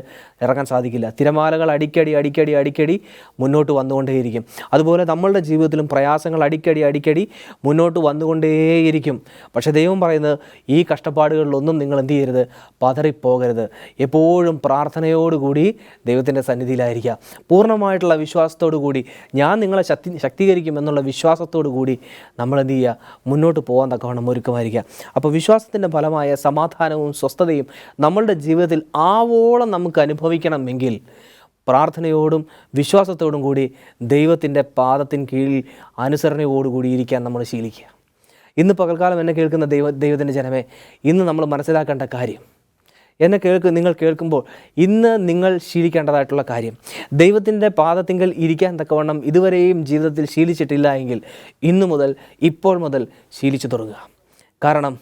ഇറങ്ങാൻ സാധിക്കില്ല. തിരമാലകൾ അടിക്കടി മുന്നോട്ട് വന്നുകൊണ്ടേയിരിക്കും. അതുപോലെ നമ്മളുടെ ജീവിതത്തിലും പ്രയാസങ്ങൾ അടിക്കടി മുന്നോട്ട് വന്നുകൊണ്ടേയിരിക്കും. പക്ഷേ ദൈവം പറയുന്നത് ഈ കഷ്ടപ്പാടുകളിലൊന്നും നിങ്ങൾ എന്ത് ചെയ്യരുത്, പതറിപ്പോകരുത്. എപ്പോഴും പ്രാർത്ഥനയോടുകൂടി ദൈവത്തിൻ്റെ സന്നിധിയിലായിരിക്കുക. പൂർണ്ണമായിട്ടുള്ള വിശ്വാസത്തോടു കൂടി ഞാൻ നിങ്ങളെ ശക്തീകരിക്കും എന്നുള്ള വിശ്വാസത്തോടു കൂടി നമ്മൾ എന്ത് ചെയ്യുക, മുന്നോട്ട് പോകാൻ തക്കവണ്ണം ഒരുക്കമായിരിക്കുക. അപ്പോൾ വിശ്വാസത്തിൻ്റെ ഫലമായ സമാധാനവും സ്വസ്ഥതയും നമ്മളുടെ ജീവിതത്തിൽ ആവോളം നമുക്ക് അനുഭവിക്കണമെങ്കിൽ പ്രാർത്ഥനയോടും വിശ്വാസത്തോടും കൂടി ദൈവത്തിൻ്റെ പാദത്തിന് കീഴിൽ അനുസരണയോടുകൂടി ഇരിക്കാൻ നമ്മൾ ശീലിക്കുക. ഇന്ന് പകൽക്കാലം എന്നെ കേൾക്കുന്ന ദൈവത്തിൻ്റെ ജനമേ, ഇന്ന് നമ്മൾ മനസ്സിലാക്കേണ്ട കാര്യം, നിങ്ങൾ കേൾക്കുമ്പോൾ ഇന്ന് നിങ്ങൾ ശീലിക്കേണ്ടതായിട്ടുള്ള കാര്യം, ദൈവത്തിൻ്റെ പാദത്തിങ്കൽ ഇരിക്കാൻ തക്കവണ്ണം ഇതുവരെയും ജീവിതത്തിൽ ശീലിച്ചിട്ടില്ല എങ്കിൽ ഇന്നു മുതൽ, ഇപ്പോൾ മുതൽ ശീലിച്ചു തുടങ്ങുക. കാരണം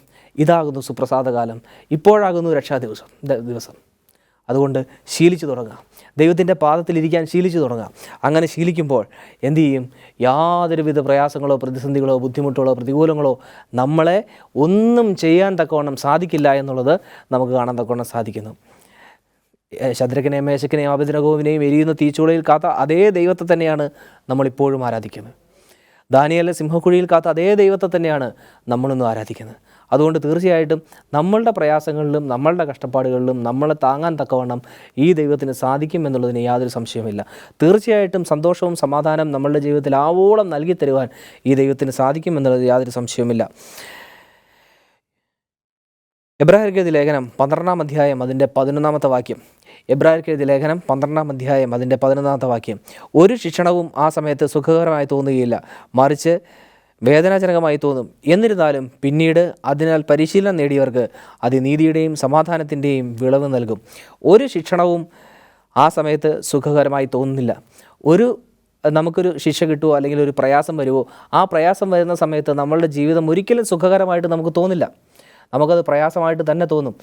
ഇതാകുന്നു സുപ്രസാദകാലം, ഇപ്പോഴാകുന്നു രക്ഷാ ദിവസം. അതുകൊണ്ട് ശീലിച്ചു തുടങ്ങുക, ദൈവത്തിൻ്റെ പാദത്തിലിരിക്കാൻ ശീലിച്ചു തുടങ്ങുക. അങ്ങനെ ശീലിക്കുമ്പോൾ എന്തു ചെയ്യും, യാതൊരുവിധ പ്രയാസങ്ങളോ പ്രതിസന്ധികളോ ബുദ്ധിമുട്ടുകളോ പ്രതികൂലങ്ങളോ നമ്മളെ ഒന്നും ചെയ്യാൻ തക്കവണ്ണം സാധിക്കില്ല എന്നുള്ളത് നമുക്ക് കാണാൻ തക്കവണ്ണം സാധിക്കുന്നു. ശദ്രക്കിനെയും മേശക്കിനെയും അബേദ്നെഗോവിനെയും എരിയുന്ന തീച്ചൂളയിൽ കാത്ത അതേ ദൈവത്തെ തന്നെയാണ് നമ്മളിപ്പോഴും ആരാധിക്കുന്നത്. ദാനിയേലിനെ സിംഹക്കുഴിയിൽ കാത്ത അതേ ദൈവത്തെ തന്നെയാണ് നമ്മളിന്നും ആരാധിക്കുന്നത്. അതുകൊണ്ട് തീർച്ചയായിട്ടും നമ്മളുടെ പ്രയാസങ്ങളിലും നമ്മളുടെ കഷ്ടപ്പാടുകളിലും നമ്മളെ താങ്ങാൻ തക്കവണ്ണം ഈ ദൈവത്തിന് സാധിക്കും എന്നുള്ളതിന് യാതൊരു സംശയവുമില്ല. തീർച്ചയായിട്ടും സന്തോഷവും സമാധാനം നമ്മളുടെ ജീവിതത്തിൽ ആവോളം നൽകി തരുവാൻ ഈ ദൈവത്തിന് സാധിക്കും എന്നുള്ളത് യാതൊരു സംശയവുമില്ല. എബ്രായർക്ക് എഴുതിയ ലേഖനം 12-ാം അധ്യായം അതിൻ്റെ 11-ാമത്തെ വാക്യം. എബ്രായർക്ക് എഴുതിയ ലേഖനം 12-ാം അധ്യായം അതിൻ്റെ 11-ാമത്തെ വാക്യം. ഒരു ശിക്ഷണവും ആ സമയത്ത് സുഖകരമായി തോന്നുകയില്ല, മറിച്ച് വേദനാജനകമായി തോന്നും. എന്നിരുന്നാലും പിന്നീട് അതിനാൽ പരിശീലനം നേടിയവർക്ക് അത് നീതിയുടെയും സമാധാനത്തിൻ്റെയും വിളവ് നൽകും. ഒരു ശിക്ഷണവും ആ സമയത്ത് സുഖകരമായി തോന്നുന്നില്ല. നമുക്കൊരു ശിക്ഷ കിട്ടുമോ അല്ലെങ്കിൽ ഒരു പ്രയാസം വരുമോ, ആ പ്രയാസം വരുന്ന സമയത്ത് നമ്മളുടെ ജീവിതം ഒരിക്കലും സുഖകരമായിട്ട് നമുക്ക് തോന്നില്ല. നമുക്കത് പ്രയാസമായിട്ട് തന്നെ തോന്നും.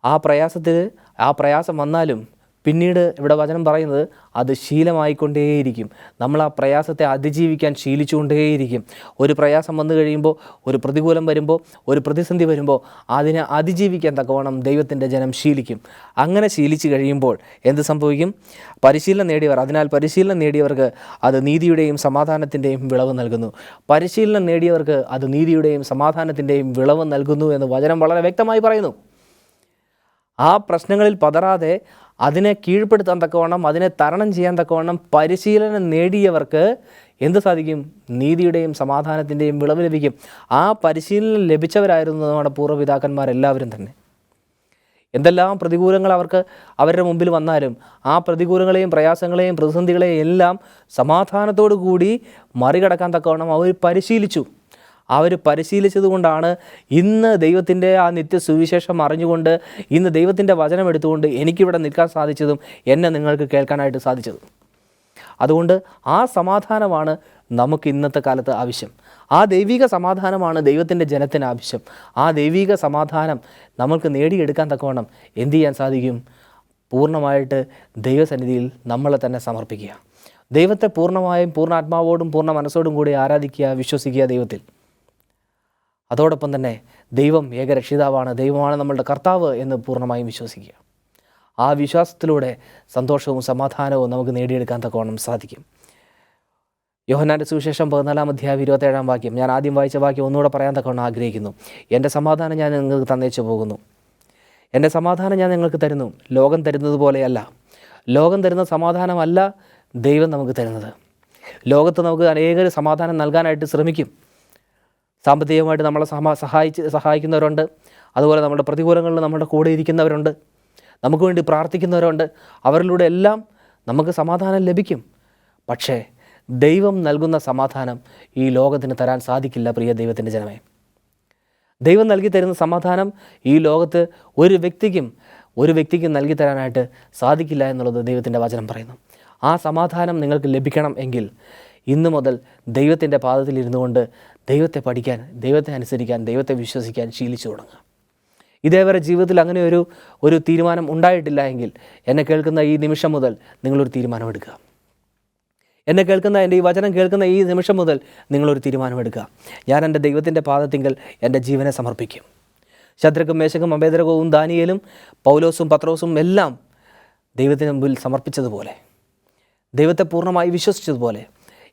ആ പ്രയാസം വന്നാലും പിന്നീട് ഇവിടെ വചനം പറയുന്നത് അത് ശീലമായിക്കൊണ്ടേയിരിക്കും. നമ്മൾ ആ പ്രയാസത്തെ അതിജീവിക്കാൻ ശീലിച്ചുകൊണ്ടേയിരിക്കും. ഒരു പ്രയാസം വന്നു കഴിയുമ്പോൾ, ഒരു പ്രതികൂലം വരുമ്പോൾ, ഒരു പ്രതിസന്ധി വരുമ്പോൾ അതിനെ അതിജീവിക്കാൻ തക്കവണ്ണം ദൈവത്തിൻ്റെ ജനം ശീലിക്കും. അങ്ങനെ ശീലിച്ചു കഴിയുമ്പോൾ എന്ത് സംഭവിക്കും? അതിനാൽ പരിശീലനം നേടിയവർക്ക് അത് നീതിയുടെയും സമാധാനത്തിൻ്റെയും വിളവ് നൽകുന്നു. പരിശീലനം നേടിയവർക്ക് അത് നീതിയുടെയും സമാധാനത്തിൻ്റെയും വിളവ് നൽകുന്നു എന്ന് വചനം വളരെ വ്യക്തമായി പറയുന്നു. ആ പ്രശ്നങ്ങളിൽ പതറാതെ അതിനെ കീഴ്പ്പെടുത്താൻ തക്കവണ്ണം, അതിനെ തരണം ചെയ്യാൻ തക്കവണ്ണം പരിശീലനം നേടിയവർക്ക് എന്ത് സാധിക്കും? നീതിയുടെയും സമാധാനത്തിൻ്റെയും വിളവ് ലഭിക്കും. ആ പരിശീലനം ലഭിച്ചവരായിരുന്നു നമ്മുടെ പൂർവ്വപിതാക്കന്മാരെല്ലാവരും തന്നെ. എന്തെല്ലാം പ്രതികൂലങ്ങൾ അവരുടെ മുമ്പിൽ വന്നാലും ആ പ്രതികൂലങ്ങളെയും പ്രയാസങ്ങളെയും പ്രതിസന്ധികളെയും എല്ലാം സമാധാനത്തോടു കൂടി മറികടക്കാൻ തക്കവണ്ണം അവർ പരിശീലിച്ചു. പരിശീലിച്ചത് കൊണ്ടാണ് ഇന്ന് ദൈവത്തിൻ്റെ ആ നിത്യസുവിശേഷം അറിഞ്ഞുകൊണ്ട്, ഇന്ന് ദൈവത്തിൻ്റെ വചനം എടുത്തുകൊണ്ട് എനിക്കിവിടെ നിൽക്കാൻ സാധിച്ചതും എന്നെ നിങ്ങൾക്ക് കേൾക്കാനായിട്ട് സാധിച്ചതും. അതുകൊണ്ട് ആ സമാധാനമാണ് നമുക്ക് ഇന്നത്തെ കാലത്ത് ആവശ്യം. ആ ദൈവിക സമാധാനമാണ് ദൈവത്തിൻ്റെ ജനത്തിന് ആവശ്യം. ആ ദൈവിക സമാധാനം നമ്മൾക്ക് നേടിയെടുക്കാൻ തക്കവണ്ണം എന്ത് ചെയ്യാൻ സാധിക്കും? പൂർണ്ണമായിട്ട് ദൈവസന്നിധിയിൽ നമ്മളെ തന്നെ സമർപ്പിക്കുക. ദൈവത്തെ പൂർണ്ണമായും പൂർണ്ണാത്മാവോടും പൂർണ്ണ മനസ്സോടും കൂടി ആരാധിക്കുക, വിശ്വസിക്കുക ദൈവത്തിൽ. അതോടൊപ്പം തന്നെ ദൈവം ഏകരക്ഷിതാവാണ്, ദൈവമാണ് നമ്മളുടെ കർത്താവ് എന്ന് പൂർണ്ണമായും വിശ്വസിക്കുക. ആ വിശ്വാസത്തിലൂടെ സന്തോഷവും സമാധാനവും നമുക്ക് നേടിയെടുക്കാൻ തക്കവണ്ണം സാധിക്കും. യോഹന്നാൻ്റെ സുവിശേഷം 14:27 ഞാൻ ആദ്യം വായിച്ച വാക്യം ഒന്നുകൂടെ പറയാൻ തക്കവണ്ണം ആഗ്രഹിക്കുന്നു. എൻ്റെ സമാധാനം ഞാൻ നിങ്ങൾക്ക് തന്നേച്ചു പോകുന്നു, എൻ്റെ സമാധാനം ഞാൻ നിങ്ങൾക്ക് തരുന്നു, ലോകം തരുന്നത് പോലെയല്ല. ലോകം തരുന്ന സമാധാനമല്ല ദൈവം നമുക്ക് തരുന്നത്. ലോകത്ത് നമുക്ക് അനേകർ സമാധാനം നൽകാനായിട്ട് ശ്രമിക്കും. സാമ്പത്തികമായിട്ട് നമ്മളെ സഹായിക്കുന്നവരുണ്ട്. അതുപോലെ നമ്മുടെ പ്രതികൂലങ്ങളിൽ നമ്മുടെ കൂടെ ഇരിക്കുന്നവരുണ്ട്. നമുക്ക് വേണ്ടി പ്രാർത്ഥിക്കുന്നവരുണ്ട്. അവരിലൂടെ എല്ലാം നമുക്ക് സമാധാനം ലഭിക്കും. പക്ഷേ ദൈവം നൽകുന്ന സമാധാനം ഈ ലോകത്തിന് തരാൻ സാധിക്കില്ല. പ്രിയ ദൈവത്തിൻ്റെ ജനമേ, ദൈവം നൽകി തരുന്ന സമാധാനം ഈ ലോകത്ത് ഒരു വ്യക്തിക്കും നൽകി തരാനായിട്ട് സാധിക്കില്ല എന്നുള്ളത് ദൈവത്തിൻ്റെ വചനം പറയുന്നു. ആ സമാധാനം നിങ്ങൾക്ക് ലഭിക്കണം എങ്കിൽ ഇന്നു മുതൽ ദൈവത്തിൻ്റെ പാദത്തിൽ ഇരുന്നു കൊണ്ട് ദൈവത്തെ പഠിക്കാൻ, ദൈവത്തെ അനുസരിക്കാൻ, ദൈവത്തെ വിശ്വസിക്കാൻ ശീലിച്ചു തുടങ്ങുക. ഇതേവരെ ജീവിതത്തിൽ അങ്ങനെ ഒരു തീരുമാനം ഉണ്ടായിട്ടില്ല എങ്കിൽ എന്നെ കേൾക്കുന്ന ഈ നിമിഷം മുതൽ നിങ്ങളൊരു തീരുമാനമെടുക്കുക. എന്നെ കേൾക്കുന്ന, എൻ്റെ ഈ വചനം കേൾക്കുന്ന ഈ നിമിഷം മുതൽ നിങ്ങളൊരു തീരുമാനമെടുക്കുക. ഞാൻ എൻ്റെ ദൈവത്തിൻ്റെ പാദത്തിങ്കൽ എൻ്റെ ജീവനെ സമർപ്പിക്കും. ശദ്രക്കും മേശക്കും അബേദ്നെഗോവും ദാനിയേലും പൗലോസും പത്രോസും എല്ലാം ദൈവത്തിന് മുമ്പിൽ സമർപ്പിച്ചതുപോലെ, ദൈവത്തെ പൂർണ്ണമായി വിശ്വസിച്ചതുപോലെ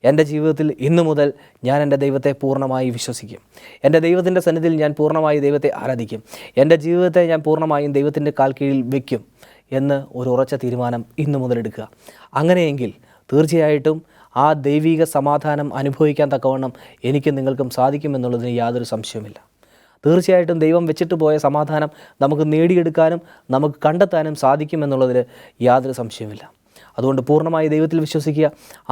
എൻ്റെ ജീവിതത്തിൽ ഇന്നു മുതൽ ഞാൻ എൻ്റെ ദൈവത്തെ പൂർണ്ണമായി വിശ്വസിക്കും. എൻ്റെ ദൈവത്തിൻ്റെ സന്നിധിയിൽ ഞാൻ പൂർണ്ണമായി ദൈവത്തെ ആരാധിക്കും. എൻ്റെ ജീവിതത്തെ ഞാൻ പൂർണ്ണമായും ദൈവത്തിൻ്റെ കാൽ കീഴിൽ വയ്ക്കും എന്ന് ഒരു ഉറച്ച തീരുമാനം ഇന്നു മുതൽ എടുക്കുക. അങ്ങനെയെങ്കിൽ തീർച്ചയായിട്ടും ആ ദൈവിക സമാധാനം അനുഭവിക്കാൻ തക്കവണ്ണം എനിക്ക് നിങ്ങൾക്കും സാധിക്കുമെന്നുള്ളതിന് യാതൊരു സംശയവുമില്ല. തീർച്ചയായിട്ടും ദൈവം വെച്ചിട്ട് പോയ സമാധാനം നമുക്ക് നേടിയെടുക്കാനും നമുക്ക് കണ്ടെത്താനും സാധിക്കുമെന്നുള്ളതിൽ യാതൊരു സംശയവുമില്ല. അതുകൊണ്ട് പൂർണ്ണമായി ദൈവത്തിൽ വിശ്വസിക്കുക.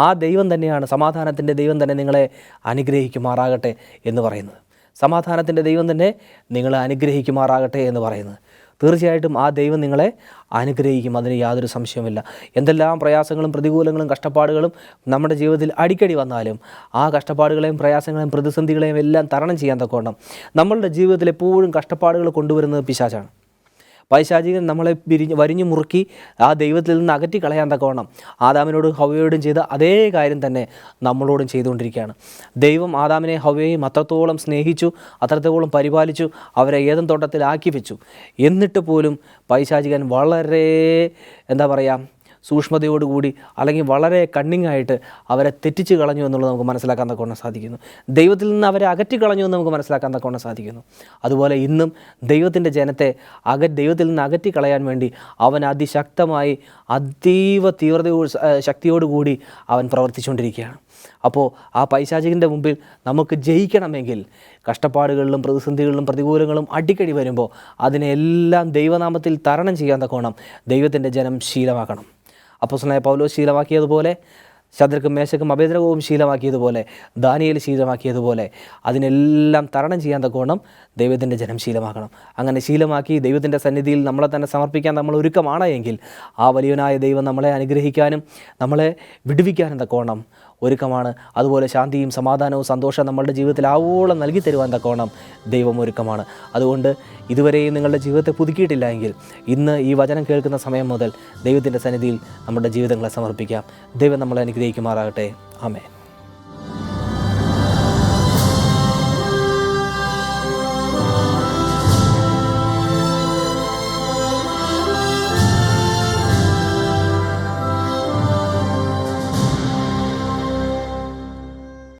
ആ ദൈവം തന്നെയാണ്, സമാധാനത്തിൻ്റെ ദൈവം തന്നെ നിങ്ങളെ അനുഗ്രഹിക്കുമാറാകട്ടെ എന്ന് പറയുന്നത്. സമാധാനത്തിൻ്റെ ദൈവം തന്നെ നിങ്ങളെ അനുഗ്രഹിക്കുമാറാകട്ടെ എന്ന് പറയുന്നത്. തീർച്ചയായിട്ടും ആ ദൈവം നിങ്ങളെ അനുഗ്രഹിക്കും, അതിന് യാതൊരു സംശയവുമില്ല. എന്തെല്ലാം പ്രയാസങ്ങളും പ്രതികൂലങ്ങളും കഷ്ടപ്പാടുകളും നമ്മുടെ ജീവിതത്തിൽ അടിക്കടി വന്നാലും ആ കഷ്ടപ്പാടുകളെയും പ്രയാസങ്ങളെയും പ്രതിസന്ധികളെയും എല്ലാം തരണം ചെയ്യാൻ തക്കവണ്ണം നമ്മളുടെ ജീവിതത്തിൽ എപ്പോഴും കഷ്ടപ്പാടുകൾ കൊണ്ടുവരുന്നത് പിശാചാണ്. പൈശാചികൻ നമ്മളെ വരിഞ്ഞു മുറുക്കി ആ ദൈവത്തിൽ നിന്ന് അകറ്റി കളയാൻ തക്കവണ്ണം ആദാമിനോടും ഹവ്വയോടും ചെയ്ത അതേ കാര്യം തന്നെ നമ്മളോടും ചെയ്തുകൊണ്ടിരിക്കുകയാണ്. ദൈവം ആദാമിനെ ഹവ്വയെയും അത്രത്തോളം സ്നേഹിച്ചു, അത്രത്തോളം പരിപാലിച്ചു, അവരെ ഏദൻ തോട്ടത്തിൽ ആക്കി വെച്ചു. എന്നിട്ട് പോലും പൈശാചികൻ വളരെ സൂക്ഷ്മതയോടുകൂടി അല്ലെങ്കിൽ വളരെ കണ്ണിങ്ങായിട്ട് അവരെ തെറ്റിച്ച് കളഞ്ഞു എന്നുള്ളത് നമുക്ക് മനസ്സിലാക്കാൻ തക്കവണ്ണം സാധിക്കുന്നു. ദൈവത്തിൽ നിന്ന് അവരെ അകറ്റി കളഞ്ഞു എന്ന് നമുക്ക് മനസ്സിലാക്കാൻ തക്കവണ്ണം സാധിക്കുന്നു. അതുപോലെ ഇന്നും ദൈവത്തിൻ്റെ ജനത്തെ ദൈവത്തിൽ നിന്ന് അകറ്റി കളയാൻ വേണ്ടി അവൻ അതിശക്തമായി അതീവ ശക്തിയോടുകൂടി അവൻ പ്രവർത്തിച്ചുകൊണ്ടിരിക്കുകയാണ്. അപ്പോൾ ആ പൈശാചികൻ്റെ മുമ്പിൽ നമുക്ക് ജയിക്കണമെങ്കിൽ കഷ്ടപ്പാടുകളിലും പ്രതിസന്ധികളിലും പ്രതികൂലങ്ങളും അടിക്കടി വരുമ്പോൾ അതിനെല്ലാം ദൈവനാമത്തിൽ തരണം ചെയ്യാൻ തക്കവണ്ണം ദൈവത്തിൻ്റെ ജനം ശീലമാക്കണം. അപ്പോസ്തലനായ പൗലോസ് ശീലമാക്കിയതുപോലെ, ശദ്രക്കും മേശക്കും അബേദ്നെഗോവും ശീലമാക്കിയതുപോലെ, ദാനിയേൽ ശീലമാക്കിയതുപോലെ അതിനെല്ലാം തരണം ചെയ്യാൻ തക്കവണ്ണം ദൈവത്തിൻ്റെ ജനം ശീലമാക്കണം. അങ്ങനെ ശീലമാക്കി ദൈവത്തിൻ്റെ സന്നിധിയിൽ നമ്മളെ തന്നെ സമർപ്പിക്കാൻ നമ്മൾ ഒരുക്കമാണ് എങ്കിൽ ആ വലിയവനായ ദൈവം നമ്മളെ അനുഗ്രഹിക്കാനും നമ്മളെ വിടുവിക്കാനും തക്കവണ്ണം ഒരുക്കമാണ്. അതുപോലെ ശാന്തിയും സമാധാനവും സന്തോഷവും നമ്മളുടെ ജീവിതത്തിൽ ആവോളം നൽകി തരുവാൻ തക്കവണ്ണം ദൈവം ഒരുക്കമാണ്. അതുകൊണ്ട് ഇതുവരെയും നിങ്ങളുടെ ജീവിതത്തെ പുതുക്കിയിട്ടില്ല എങ്കിൽ ഇന്ന് ഈ വചനം കേൾക്കുന്ന സമയം മുതൽ ദൈവത്തിൻ്റെ സന്നിധിയിൽ നമ്മുടെ ജീവിതങ്ങളെ സമർപ്പിക്കാം. ദൈവം നമ്മളെ അനുഗ്രഹിക്കുമാറാകട്ടെ. ആമേൻ.